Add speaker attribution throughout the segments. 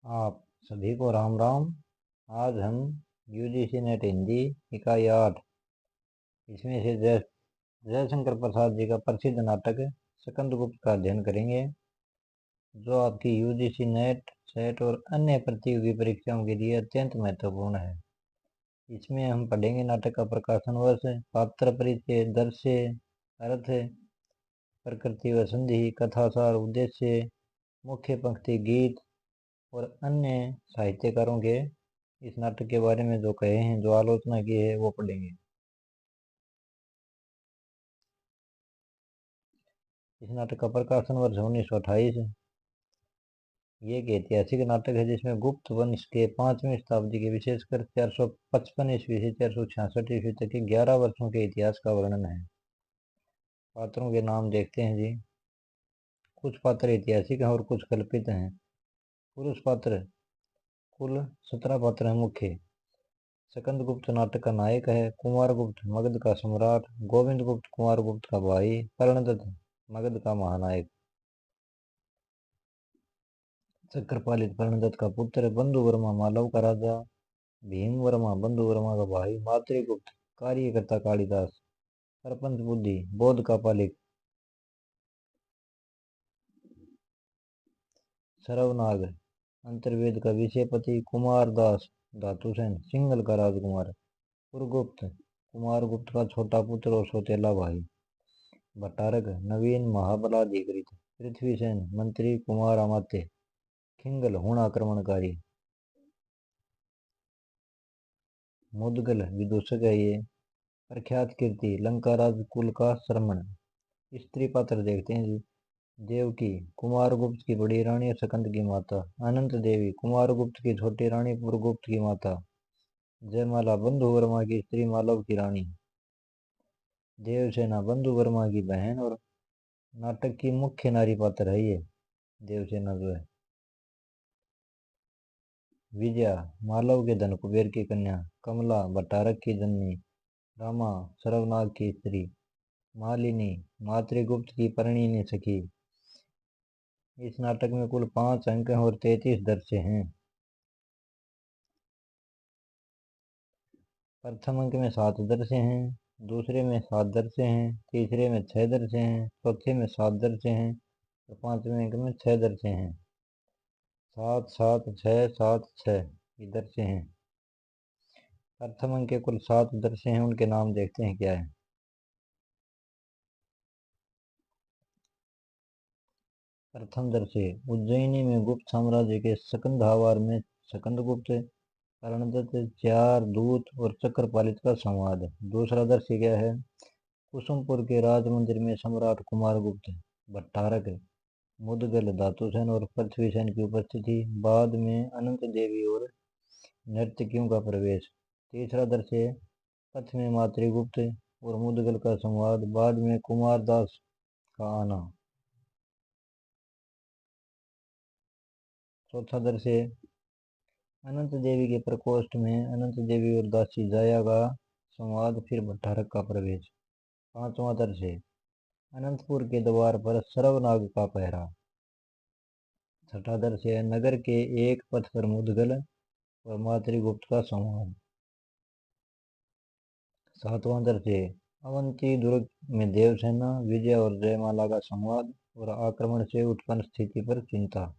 Speaker 1: आप सभी को राम राम। आज हम यूजीसी नेट हिंदी इकाई 8 इसमें से जयशंकर प्रसाद जी का प्रसिद्ध नाटक सकंदगुप्त का अध्ययन करेंगे, जो आपकी यूजीसी नेट सेट और अन्य प्रतियोगी परीक्षाओं के लिए अत्यंत महत्वपूर्ण है। इसमें हम पढ़ेंगे नाटक का प्रकाशन वर्ष, पात्र परिचय, दृश्य, अर्थ, प्रकृति व संधि, कथासार, उद्देश्य, मुख्य पंक्ति, गीत और अन्य साहित्यकारों के इस नाटक के बारे में जो कहे हैं, जो आलोचना की है, वो पढ़ेंगे। इस नाटक का प्रकाशन वर्ष 1928 है। ये एक ऐतिहासिक नाटक है जिसमें गुप्त वंश के 5वीं शताब्दी के विशेषकर 455 ईस्वी से 466 ईस्वी तक के 11 वर्षों के इतिहास का वर्णन है। पात्रों के नाम देखते हैं जी। कुछ पात्र ऐतिहासिक हैं और कुछ कल्पित हैं। पुरुष पात्र कुल 17 पात्र हैं मुख्य। सकंदगुप्त नाटक का नायक है। कुमारगुप्त मगध का सम्राट, गोविंद गुप्त कुमारगुप्त का भाई, कर्णदत्त मगध का महानायक, चक्रपालित कर्णदत्त का पुत्र, बंधु वर्मा मालव का राजा, भीम वर्मा बंधु वर्मा का भाई, मातृगुप्त कार्यकर्ता कालिदास, सरपंच बुद्धि बौद्ध का पालिक, सरवनाग अंतर्वेद का विषयपति, कुमार दास धातुसेन सिंघल का राजकुमार, पुरगुप्त कुमारगुप्त का छोटा पुत्र और सौतेला भाई, भट्टारक नवीन महाबलाधिकृत, पृथ्वीसेन मंत्री कुमार अमात्य, खिंगल हुण आक्रमणकारी, मुदगल विदूषक है ये, प्रख्यात कीर्ति लंका राज कुल का श्रमण। स्त्री पात्र देखते हैं जी। देवकी कुमारगुप्त की बड़ी रानी और सकंद की माता, अनंत देवी कुमारगुप्त की छोटी रानी पुरगुप्त की माता, जयमाला बंधु वर्मा की स्त्री मालव की रानी, देवसेना बंधु वर्मा की बहन और नाटक की मुख्य नारी पात्र है ये देवसेना जो है। विजया मालव के धन कुबेर की कन्या, कमला भट्टारक की जननी, रामा सर्वनाग की स्त्री, मालिनी मातृगुप्त की परिणीय सखी। इस नाटक में कुल 5 अंक हैं और 33 दृश्य हैं। प्रथम अंक में 7 दृश्य हैं, दूसरे में 7 दृश्य हैं, तीसरे में 6 दृश्य हैं, चौथे में 7 दृश्य हैं और 5वें अंक में 6 दृश्य हैं। 7 7 6 7 6 ये दृश्य हैं। प्रथम अंक के कुल 7 दृश्य हैं, उनके नाम देखते हैं क्या है। प्रथम दृश्य उज्जैनी में गुप्त साम्राज्य के सकंधावार में सकंदगुप्त, कर्णदत्त, 4 दूत और चक्रपालित का संवाद। दूसरा दृश्य क्या है। कुसुमपुर के राज मंदिर में सम्राट कुमारगुप्त, भट्टारक, मुदगल धातुसेन और पृथ्वीसेन की उपस्थिति। बाद में अनंत देवी और नर्तकियों का प्रवेश। तीसरा दृश्य पथ में मातृगुप्त और मुदगल का संवाद। बाद में कुमार दास का आना। चौथा दृश्य अनंत देवी के प्रकोष्ठ में अनंत देवी और दासी जाया का संवाद, फिर भट्टारक का प्रवेश। पांचवा दृश्य अनंतपुर के द्वार पर सर्वनाग का पहरा। छठा दृश्य नगर के एक पथ पर मुदगल और मातृगुप्त का संवाद। सातवां दृश्य अवंती दुर्ग में देवसेना, विजय और जयमाला का संवाद और आक्रमण से उत्पन्न स्थिति पर चिंता।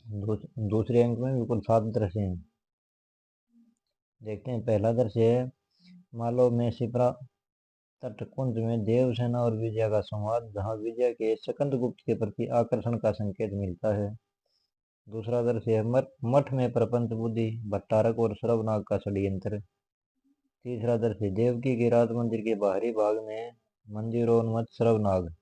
Speaker 1: दूसरे अंक में बिल्कुल 7 दृश्य हैं। देखते हैं। पहला दृश्य है मालव में शिप्रा तटकुंज में देवसेना और विजय का संवाद, जहां विजय के सकंदगुप्त के प्रति आकर्षण का संकेत मिलता है। दूसरा दृश्य है मठ में प्रपंच बुद्धि, भट्टारक और सर्वनाग का षड्यंत्र। तीसरा दृश्य देवकी के राज मंदिर के बाहरी भाग में मंदिरोन्मत्त सर्वनाग।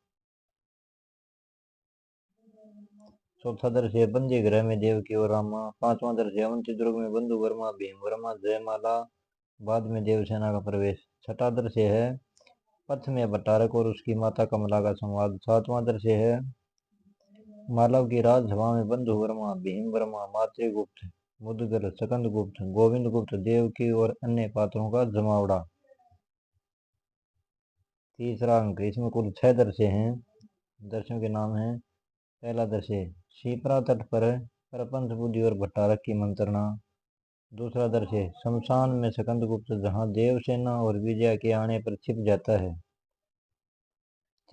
Speaker 1: चौथा दृश्य बंदी गृह में देवकी और रामा। पांचवा दृश्य अवंती दुर्ग में बंधु वर्मा, भीम वर्मा, जयमाला, बाद में देवसेना का प्रवेश। छठा दृश्य है पथ में भट्टारक और उसकी माता कमला का संवाद। सातवां दृश्य है मालव की राजसभा में बंधु वर्मा, भीम वर्मा, मातृगुप्त, मुदगल, सकंदगुप्त, गोविंद गुप्त, देवकी और अन्य पात्रों का जमावड़ा। तीसरा अंक। इसमें कुल 6 दृश्य हैं। दृश्यों के नाम हैं। पहला दृश्य शिप्रा तट पर प्रपंच बुद्धि और भट्टारक की मंत्रणा। दूसरा दृश्य शमशान में सकंदगुप्त जहां देवसेना और विजया के आने पर छिप जाता है।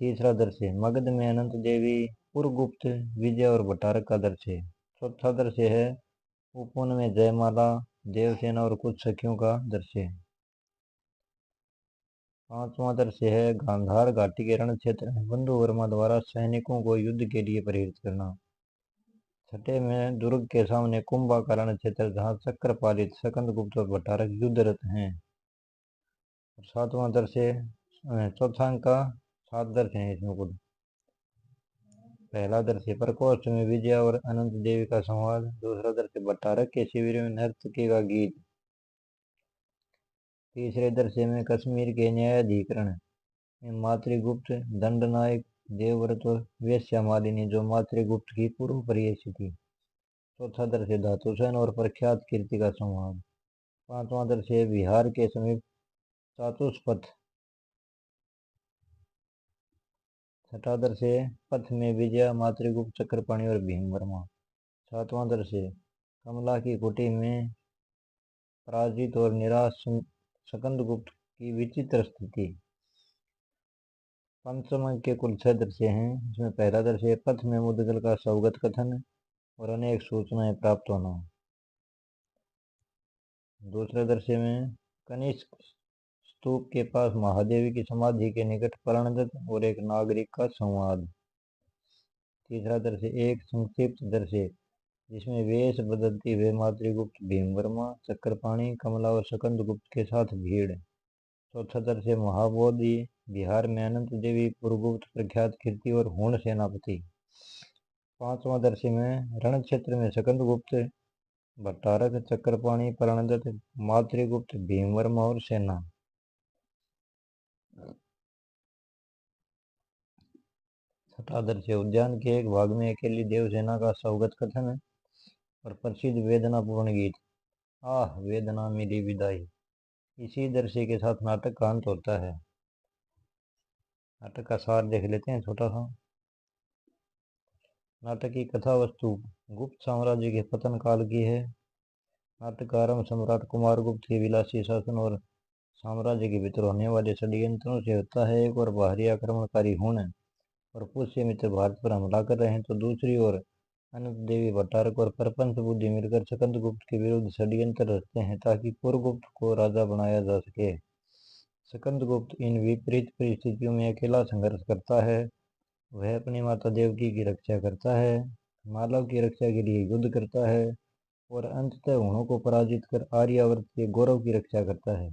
Speaker 1: तीसरा दृश्य मगध में अनंत देवी पुरगुप्त विजय और भट्टारक का दृश्य। चौथा दृश्य है उपवन में जयमाला देवसेना और कुछ सखियों का दृश्य। पांचवा दृश्य है गांधार घाटी के रण क्षेत्र में बंधु वर्मा द्वारा सैनिकों को युद्ध के लिए प्रेरित करना। छठे में दुर्ग के सामने कुंभा का रण क्षेत्र जहाँ चक्रपालित सकंदगुप्त और भट्टारक युद्धरत हैं। सातवां दृश्य चौथा अंक का 7 दृश्य हैं इसमें कुल। पहला दृश्य प्रकोष्ठ में विजया और अनंत देवी का संवाद। दूसरा दृश्य भट्टारक के शिविर में नर्तकी का गीत। तीसरे दृश्य में कश्मीर के न्यायाधिकरण में मातृगुप्त दंडनायक देवव्रत और वेश्या मालिनी जो मातृगुप्त की पूर्व प्रेयसी थी। चौथा दृश्य धातुसेन और प्रख्यात कीर्ति का संवाद। पांचवा दृश्य बिहार के समीप चातुष्पथ। छठा दृश्य पथ में विजया मातृगुप्त चक्रपाणि और भीमवर्मा। सातवां दृश्य कमला की कुटी में पराजित और निराश सकंदगुप्त की विचित्र स्थिति। पंचम अंक के कुल 6 दृश्य हैं। इसमें पहला दृश्य पथ में मुद्गल का स्वगत कथन और अनेक सूचनाएं प्राप्त होना। दूसरे दृश्य में कनिष्क स्तूप के पास महादेवी की समाधि के निकट प्रणदत्त और एक नागरिक का संवाद। तीसरा दृश्य एक संक्षिप्त दृश्य जिसमें वेश बदलती हुए मातृगुप्त भीमवर्मा चक्रपाणि कमला और सकंदगुप्त के साथ भीड़। चौथा दृश्य महाबोधि बिहार में अनंत देवी पुरगुप्त प्रख्यात कीर्ति और हुण सेनापति। पांचवा दृश्य में रण क्षेत्र में सकंदगुप्त भट्टारक चक्रपाणि प्रणदत्त मातृगुप्त भीमवर्मा और सेना। छठा दृश्य उद्यान के एक भाग में अकेली देवसेना का स्वगत कथन और प्रसिद्ध वेदनापूर्ण गीत आह वेदना मिली विदाई। इसी दृश्य के साथ नाटक का अंत होता है। नाटक का सार देख लेते हैं छोटा सा। नाटक की कथा वस्तु गुप्त साम्राज्य के पतन काल की है। नाटक का आरंभ सम्राट कुमारगुप्त के विलासी शासन और साम्राज्य के भीतर होने वाले षड्यंत्रों से होता है। एक और बाहरी आक्रमणकारी हुण और पुष्य मित्र भारत पर हमला कर रहे हैं तो दूसरी ओर अनंत देवी भट्टारक और प्रपंच बुद्धि मिलकर सकंदगुप्त के विरुद्ध षड्यंत्र रचते हैं ताकि पुरगुप्त को राजा बनाया जा सके। सकंदगुप्त इन विपरीत परिस्थितियों में अकेला संघर्ष करता है। वह अपनी माता देवकी की रक्षा करता है, मालव की रक्षा के लिए युद्ध करता है और अंततः हुणों को पराजित कर आर्यावर्त के गौरव की रक्षा करता है।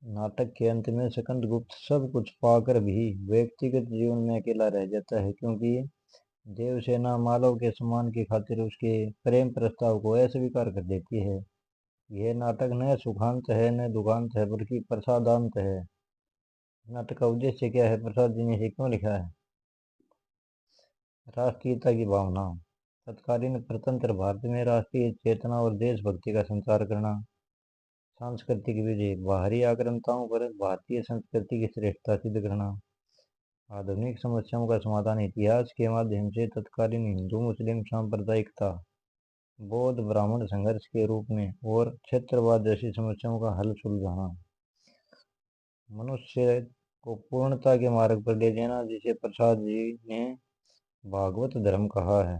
Speaker 1: नाटक के अंत में सकंदगुप्त सब कुछ पाकर भी व्यक्तिगत जीवन में अकेला रह जाता है क्योंकि देवसेना मालव के सम्मान की खातिर उसके प्रेम प्रस्ताव को अस्वीकार कर देती है। यह नाटक न सुखांत है न दुखांत है बल्कि प्रसादांत है। नाटक का उद्देश्य क्या है, प्रसाद जी ने इसे क्यों लिखा है? राष्ट्रीयता की भावना। तत्कालीन स्वतंत्र भारत में राष्ट्रीय चेतना और देशभक्ति का संचार करना। सांस्कृतिक विजय बाहरी आक्रामकताओं पर भारतीय संस्कृति की श्रेष्ठता सिद्ध करना। आधुनिक समस्याओं का समाधान इतिहास के माध्यम से तत्कालीन हिंदू मुस्लिम सांप्रदायिकता बौद्ध ब्राह्मण संघर्ष के रूप में और क्षेत्रवाद जैसी समस्याओं का हल सुलझाना। मनुष्य को पूर्णता के मार्ग पर ले जाना जिसे प्रसाद जी ने भागवत धर्म कहा है।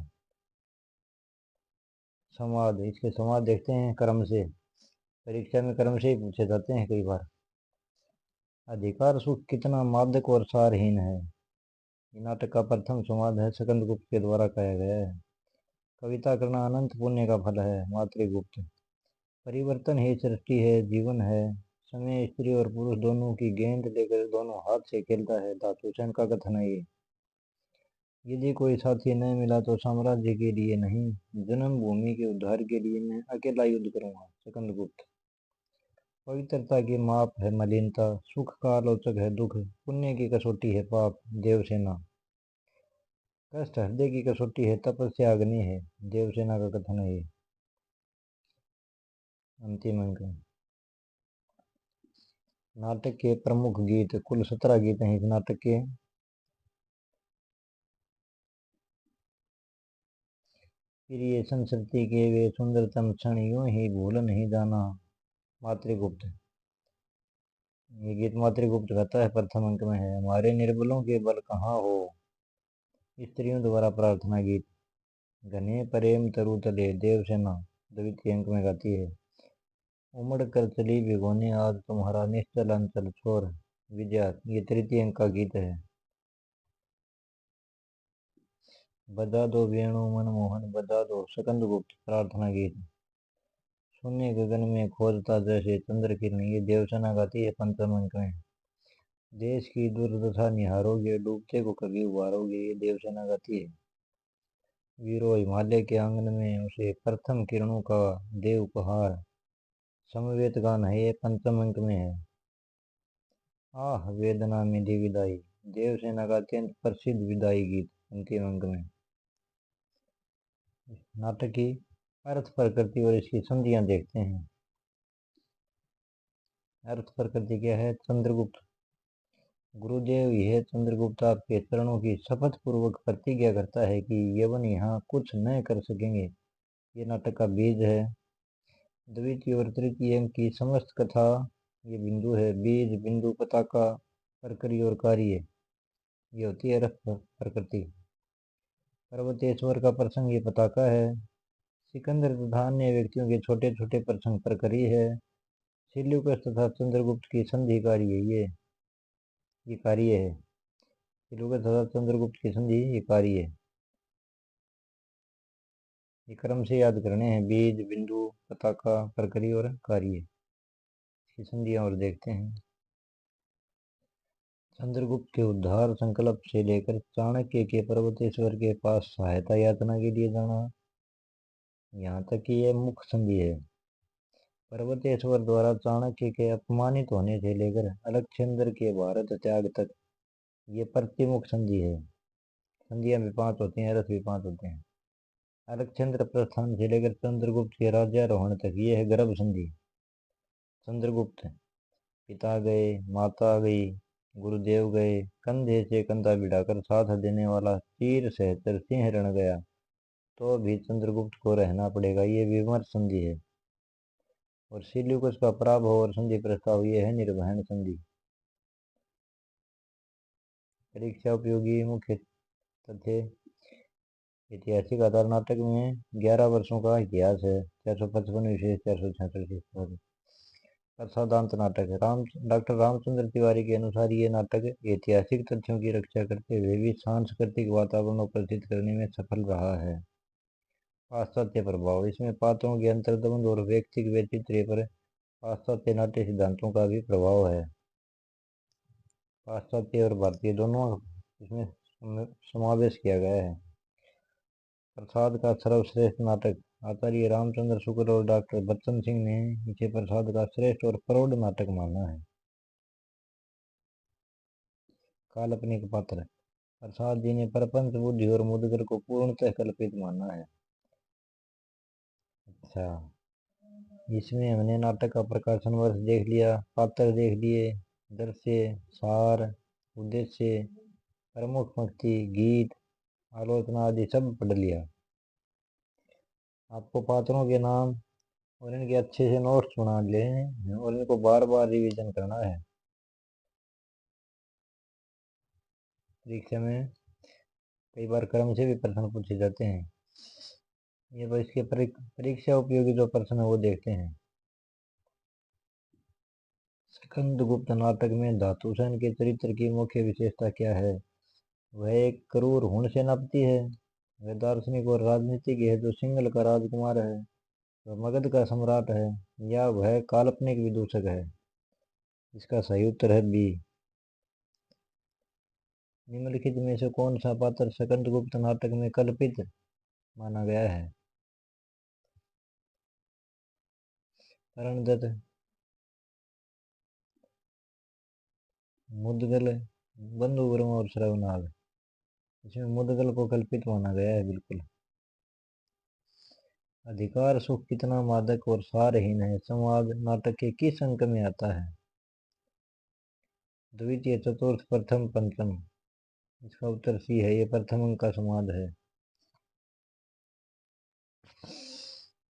Speaker 1: समाज, इसके समाज देखते हैं क्रम से। परीक्षा में क्रम से ही पूछे जाते हैं कई बार। अधिकार सुख कितना मादक और सारहीन है। नाटक का प्रथम संवाद है सकंदगुप्त के द्वारा कहा गया है। कविता करना अनंत पुण्य का फल है। मातृगुप्त परिवर्तन ही सृष्टि है, जीवन है। समय स्त्री और पुरुष दोनों की गेंद लेकर दोनों हाथ से खेलता है। धातुसेन का कथन है ये। यदि कोई साथी न मिला तो साम्राज्य के लिए नहीं, जन्मभूमि के उद्धार के लिए मैं अकेला युद्ध करूंगा। सकंदगुप्त पवित्रता की माप है मलिनता, सुख का आलोचक है दुख, पुण्य की कसौटी है पाप। देवसेना कष्ट हृदय की कसौटी है, तपस्या अग्नि है। देवसेना का कथन है ये। अंतिम अंक नाटक के प्रमुख गीत, कुल 17 गीत हैं इस नाटक के। प्रिय संस्कृति के वे सुंदरतम क्षण यूं ही भूल नहीं जाना। मातृगुप्त। ये गीत मातृगुप्त गाता है, प्रथम अंक में है। हमारे निर्बलों के बल कहाँ हो। स्त्रियों द्वारा प्रार्थना गीत। घने प्रेम तरु तले देवसेना द्वितीय अंक में गाती है। उमड़ कर चली भिगोने आज तुम्हारा निश्चल अंचल छोर विद्या, ये तृतीय अंक का गीत है। बजा दो वेणु मनमोहन बजा दो सकंदगुप्त प्रार्थना गीत। शून्य गगन में खोजता जैसे चंद्र किरण, ये देवसेना गाती है पंचम अंक में। देश की दुर्दशा निहारोगे डूबते को कभी उबारोगे, ये देवसेना गाती है। वीरो हिमालय के आंगन में उसे प्रथम किरणों का दे उपहार, समवेत गान है, ये पंचम अंक में है। आह वेदना में दी विदाई, देवसेना का अत्यंत प्रसिद्ध विदाई गीत अंतिम अंक में। नाटक की अर्थ प्रकृति और इसकी संधियां देखते हैं। अर्थ प्रकृति क्या है। चंद्रगुप्त। गुरुदेव, यह चंद्रगुप्त आपके चरणों की शपथ पूर्वक प्रतिज्ञा करता है कि यवन यहाँ कुछ न कर सकेंगे। ये नाटक का बीज है। द्वितीय और तृतीय अंक की समस्त कथा ये बिंदु है। बीज, बिंदु, पताका, प्रक्रिया और कार्य, ये होती है अर्थ प्रकृति। पर्वतेश्वर का प्रसंग ये पताका है। सिकंदर तथा अन्य व्यक्तियों के छोटे छोटे प्रसंग प्रक्रिय है। सिल्यूकस तथा चंद्रगुप्त की संधि कार्य ये कार्य है। सिल्यूकस तथा चंद्रगुप्त की संधि ये कार्य है। ये क्रम से याद करने हैं। बीज, बिंदु, पताका, प्रक्रिया और कार्य, इसकी संधियां और देखते हैं। चंद्रगुप्त के उद्धार संकल्प से लेकर चाणक्य के पर्वतेश्वर के पास सहायता याचना के लिए जाना, यहाँ तक कि यह मुख्य संधि है। पर्वतेश्वर द्वारा चाणक्य के अपमानित होने से लेकर अलक्षेंद्र के भारत त्याग तक ये प्रतिमुख संधि है। संधियां भी 5 होती हैं, रथ भी 5 होते हैं। अलक्षेंद्र प्रस्थान से लेकर चंद्रगुप्त के राज्यारोहण तक ये है गर्भ संधि। चंद्रगुप्त, पिता गए, माता गई, गुरुदेव गए, कंधे से कंधा भिड़ाकर साथ देने वाला चीर सहचर सिंह रण गया, तो भी चंद्रगुप्त को रहना पड़ेगा, ये विमर्श संधि है। और सिल्यूकस का पराभव और संधि प्रस्ताव ये है निर्वहन संधि। परीक्षा उपयोगी मुख्य तथ्य। ऐतिहासिक आधार नाटक में 11 वर्षों का इतिहास है। 455 विशेष, 466। प्रसादांत नाटक। डॉक्टर रामचंद्र तिवारी के अनुसार ये नाटक ऐतिहासिक तथ्यों की रक्षा करते हुए भी सांस्कृतिक वातावरण उपस्थित करने में सफल रहा है। पाश्चात्य प्रभाव। इसमें पात्रों के अंतर्द्वंद और व्यक्तिगत व्यक्तित्व पर पाश्चात्य नाट्य सिद्धांतों का भी प्रभाव है। पाश्चात्य और भारतीय दोनों इसमें समावेश किया गया है। प्रसाद का सर्वश्रेष्ठ नाटक। आचार्य रामचंद्र शुक्ल और डॉक्टर बच्चन सिंह ने इसे प्रसाद का श्रेष्ठ और प्रौढ़ नाटक माना है। काल्पनिक पात्र। प्रसाद जी ने प्रपंच, बुद्धि और मुदगर को पूर्णतः कल्पित माना है। अच्छा, इसमें हमने नाटक का प्रकाशन वर्ष देख लिया, पात्र देख लिए, दृश्य, सार, उद्देश्य, प्रमुख पंक्ति, गीत, आलोचना आदि सब पढ़ लिया। आपको पात्रों के नाम और इनके अच्छे से नोट्स बना लें और इनको बार बार रिवीजन करना है। परीक्षा में कई बार क्रम से भी प्रश्न पूछे जाते हैं। ये बस इसके परीक्षा उपयोगी जो प्रश्न है वो देखते हैं। स्कंदगुप्त नाटक में धातुसेन के चरित्र की मुख्य विशेषता क्या है। वह एक क्रूर हुण सेनापति है। वह दार्शनिक और राजनीतिक है जो सिंघल का राजकुमार है। वह मगध का सम्राट है, या वह काल्पनिक विदूषक है। इसका सही उत्तर है बी। निम्नलिखित में से कौन सा पात्र स्कंदगुप्त नाटक में कल्पित माना गया है। करणदत्त, मुदगल, बंधुवर्मा और श्रवनाग। इसमें मुदगल को कल्पित माना गया है बिल्कुल। अधिकार सुख कितना मादक और सारहीन है, संवाद नाटक के किस अंक में आता है। द्वितीय चतुर्थ प्रथम पंचम। इसका उत्तर सी है, ये प्रथम अंक का समाद है।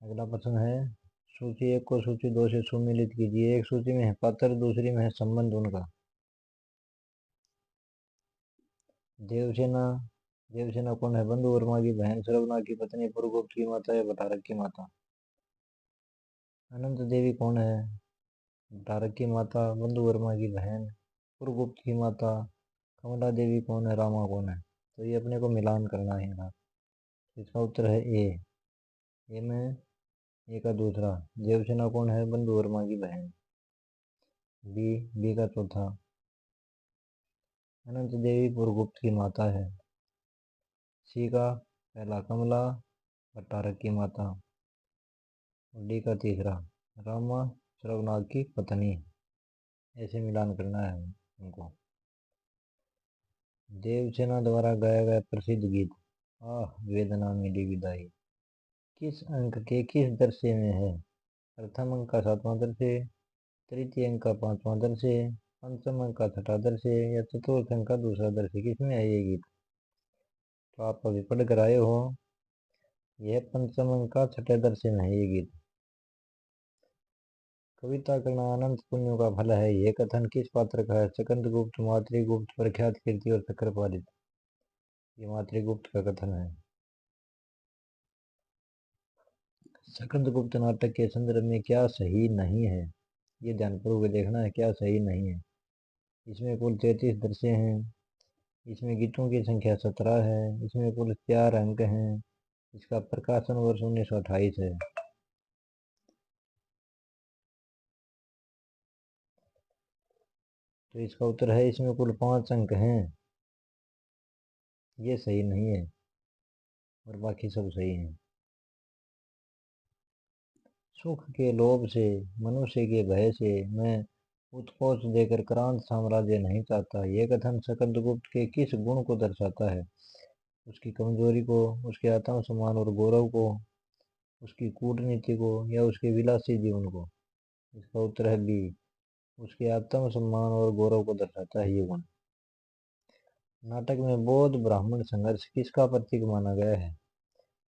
Speaker 1: अगला प्रश्न है, सूची 1 को सूची 2 से सुमिलित कीजिए। एक सूची में है पात्र, दूसरी में है संबंध उनका। देवसेना, देवसेना कौन है? बंधु वर्मा की बहन, श्रवणा की पत्नी, पुरगुप्त की माता या भटारक की माता। अनंत देवी कौन है? भटारक की माता, बंधु वर्मा की बहन, पुरगुप्त की माता। कमला देवी कौन है? रामा कौन है? तो ये अपने को मिलान करना है यहाँ। इसका उत्तर है ए में ए का दूसरा। देवसेना कौन है? बंधु वर्मा की बहन। बी का चौथा। अनंत देवी पुरगुप्त की माता है। सी का पहला कमला भट्टारक की माता। डी का तीसरा रामा श्रवनाग की पत्नी। ऐसे मिलान करना है उनको। देवसेना द्वारा गाया गया प्रसिद्ध गीत आह वेदना मिली विदाई किस अंक के किस दृश्य में है? प्रथम अंक का 7वां दृश्य, तृतीय अंक का 5वां दृश्य, पंचम अंक का 6ठा दृश्य या चतुर्थ अंक का दूसरा दृश्य। किसमें है ये गीत? तो आप अभी पढ़ कर आए हो। यह पंचम अंक का 6ठे दृश्य में है ये गीत। कविता करना अनंत पुण्यों का फल है। यह कथन किस पात्र का है? सकंदगुप्त, मातृगुप्त, प्रख्यात कीर्ति और चक्रपालित। ये मातृगुप्त का कथन है। सकंदगुप्त नाटक के संदर्भ में क्या सही नहीं है? ये ध्यानपूर्वक देखना है क्या सही नहीं है। इसमें कुल 33 दृश्य हैं। इसमें गीतों की संख्या 17 है। इसमें कुल 4 अंक हैं। इसका प्रकाशन वर्ष 1928 है। तो इसका उत्तर है इसमें कुल 5 अंक हैं। ये सही नहीं है और बाकी सब सही है। सुख के लोभ से, मनुष्य के भय से मैं उत्कोच देकर क्रांत साम्राज्य नहीं चाहता। यह कथन सकंदगुप्त के किस गुण को दर्शाता है? उसकी कमजोरी को, उसके आत्मसम्मान और गौरव को, उसकी कूटनीति को या उसके विलासी जीवन को। इसका उत्तर है बी, उसके आत्मसम्मान और गौरव को दर्शाता है ये गुण। नाटक में बौद्ध ब्राह्मण संघर्ष किसका प्रतीक माना गया है?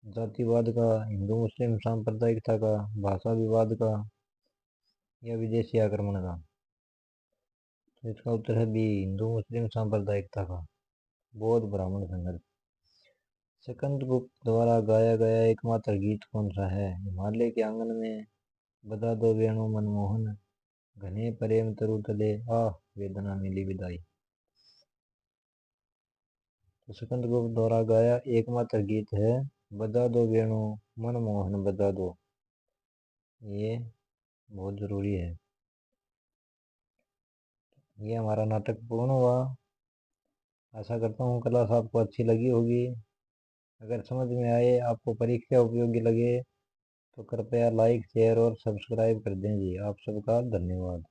Speaker 1: जातिवाद का, हिंदू मुस्लिम सांप्रदायिकता का, भाषा विवाद का या विदेशी आक्रमण का। तो इसका उत्तर है बी, हिंदू मुस्लिम सांप्रदायिकता का, बौद्ध ब्राह्मण संघर्ष। सकंदगुप्त द्वारा गाया गया एकमात्र गीत कौन सा है? हिमालय के आंगन में, बता दो वेणु मनमोहन, घने प्रेम तरु तले, आह वेदना मिली विदाई। तो सकंदगुप्त द्वारा गाया एकमात्र गीत है बजा दो वेणु मनमोहन बजा दो। ये बहुत जरूरी है। ये हमारा नाटक पूर्ण हुआ। आशा करता हूँ क्लास आपको अच्छी लगी होगी। अगर समझ में आए, आपको परीक्षा उपयोगी लगे तो कृपया लाइक, शेयर और सब्सक्राइब कर दें जी। आप सबका धन्यवाद।